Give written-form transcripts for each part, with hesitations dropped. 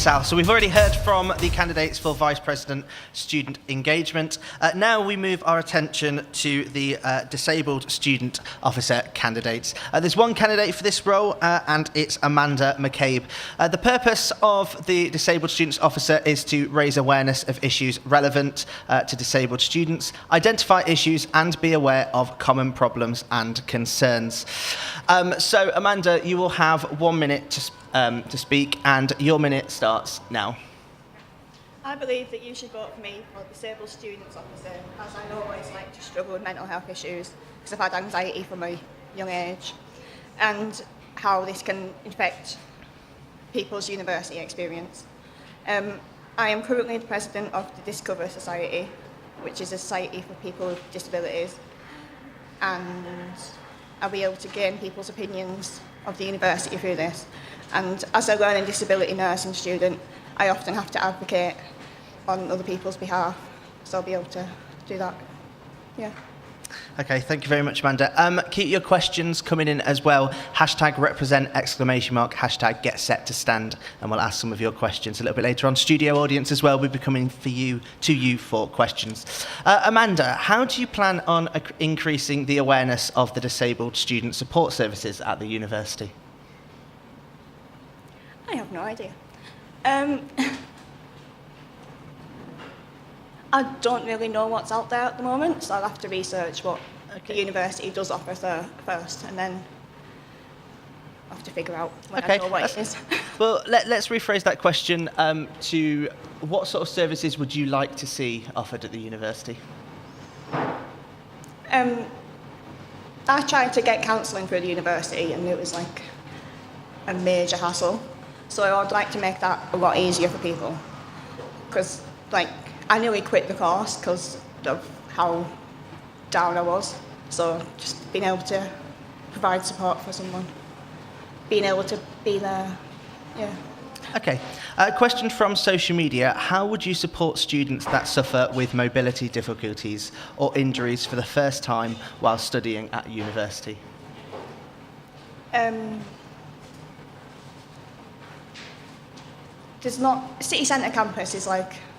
South. So we've already heard from the candidates for Vice President Student Engagement. Now we move our attention to the Disabled Student Officer candidates. There's one candidate for this role, and it's Amanda McCabe. The purpose of the Disabled Students Officer is to raise awareness of issues relevant to disabled students, identify issues, and be aware of common problems and concerns. So Amanda, you will have 1 minute to speak, and your minute starts now. I believe that you should vote for me for Disabled Students Officer, as I always like to struggle with mental health issues because I've had anxiety from a young age, and how this can affect people's university experience. I am currently the president of the Discover Society, which is a society for people with disabilities, and I'll be able to gain people's opinions of the university through this. And as a learning disability nursing student, I often have to advocate on other people's behalf, so I'll be able to do that. Yeah. Okay, thank you very much, Amanda. Keep your questions coming in as well. #represent, !, #get set to stand, and we'll ask some of your questions a little bit later on. Studio audience as well, we'll be coming to you for questions. Amanda, how do you plan on increasing the awareness of the disabled student support services at the university? I have no idea. I don't really know what's out there at the moment, so I'll have to research what the university does offer first, and then I'll have to figure out when I know what it is. Well, let's rephrase that question to what sort of services would you like to see offered at the university? I tried to get counselling through the university, and it was like a major hassle. So I'd like to make that a lot easier for people, because I nearly quit the course because of how down I was. So just being able to provide support for someone, being able to be there, yeah. Okay. Question from social media. How would you support students that suffer with mobility difficulties or injuries for the first time while studying at university? City centre campus is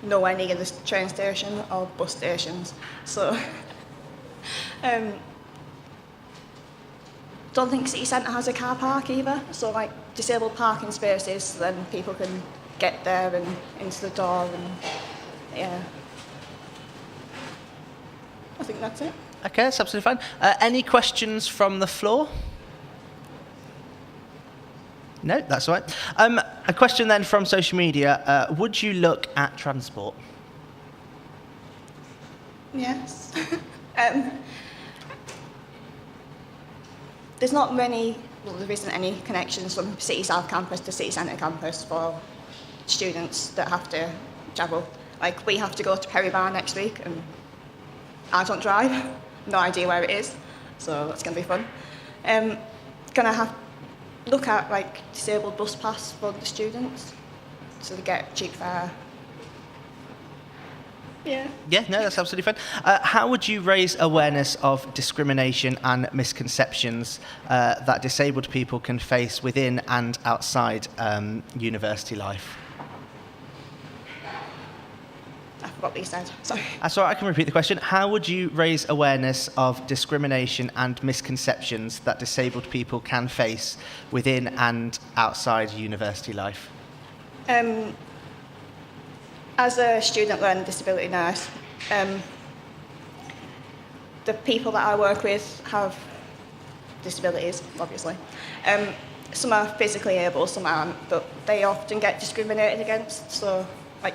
nowhere near the train station or bus stations, so don't think city centre has a car park either, so disabled parking spaces, so then people can get there and into the door, and yeah, I think that's it. Okay, that's absolutely fine. Any questions from the floor? No, that's all right. A question then from social media. Would you look at transport? Yes. There isn't any connections from City South campus to City Centre campus for students that have to travel. We have to go to Perry Barr next week, and I don't drive. No idea where it is, so that's going to be fun. Gonna have look at disabled bus pass for the students, so they get cheap fare. Yeah. Yeah, no, that's absolutely fine. How would you raise awareness of discrimination and misconceptions that disabled people can face within and outside university life? I forgot what you said, sorry. That's all right, I can repeat the question. How would you raise awareness of discrimination and misconceptions that disabled people can face within and outside university life? As a student learning disability nurse, the people that I work with have disabilities, obviously. Some are physically able, some aren't, but they often get discriminated against, so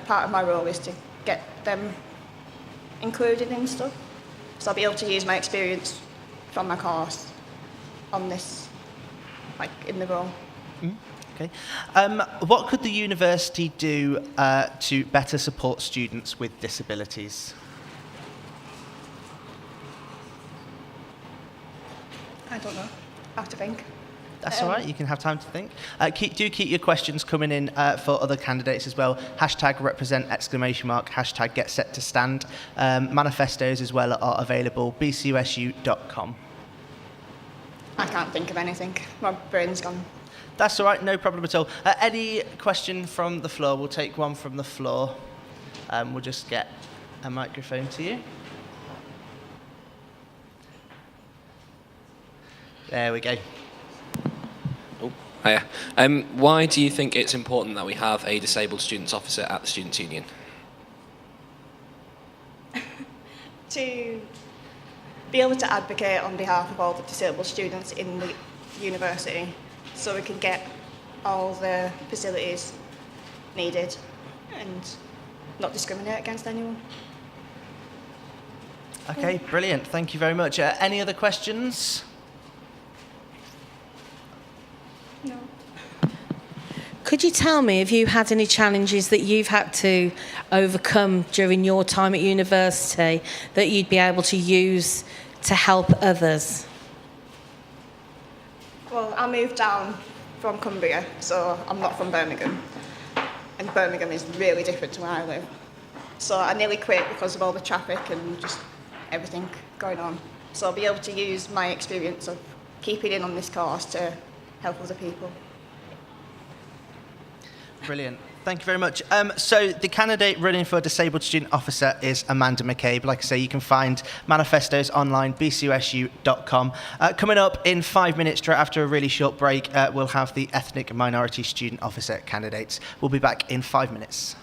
part of my role is to get them included in stuff. So I'll be able to use my experience from my course on this, in the role. Okay. What could the university do to better support students with disabilities? I don't know. I have to think. That's all right, you can have time to think. Keep your questions coming in for other candidates as well. #represent, !, #get set to stand. Manifestos as well are available, bcusu.com. I can't think of anything. My brain's gone. That's all right, no problem at all. Any question from the floor? We'll take one from the floor. We'll just get a microphone to you. There we go. Oh, hiya. Why do you think it's important that we have a disabled students officer at the Students' Union? To be able to advocate on behalf of all the disabled students in the university so we can get all the facilities needed and not discriminate against anyone. Okay, brilliant. Thank you very much. Any other questions? No. Could you tell me if you had any challenges that you've had to overcome during your time at university that you'd be able to use to help others? Well, I moved down from Cumbria, so I'm not from Birmingham. And Birmingham is really different to where I live. So I nearly quit because of all the traffic and just everything going on. So I'll be able to use my experience of keeping in on this course to help other people. Brilliant. Thank you very much. So the candidate running for Disabled Student Officer is Amanda McCabe. Like I say, you can find manifestos online, bcusu.com. Coming up in 5 minutes, straight after a really short break, we'll have the Ethnic Minority Student Officer candidates. We'll be back in 5 minutes.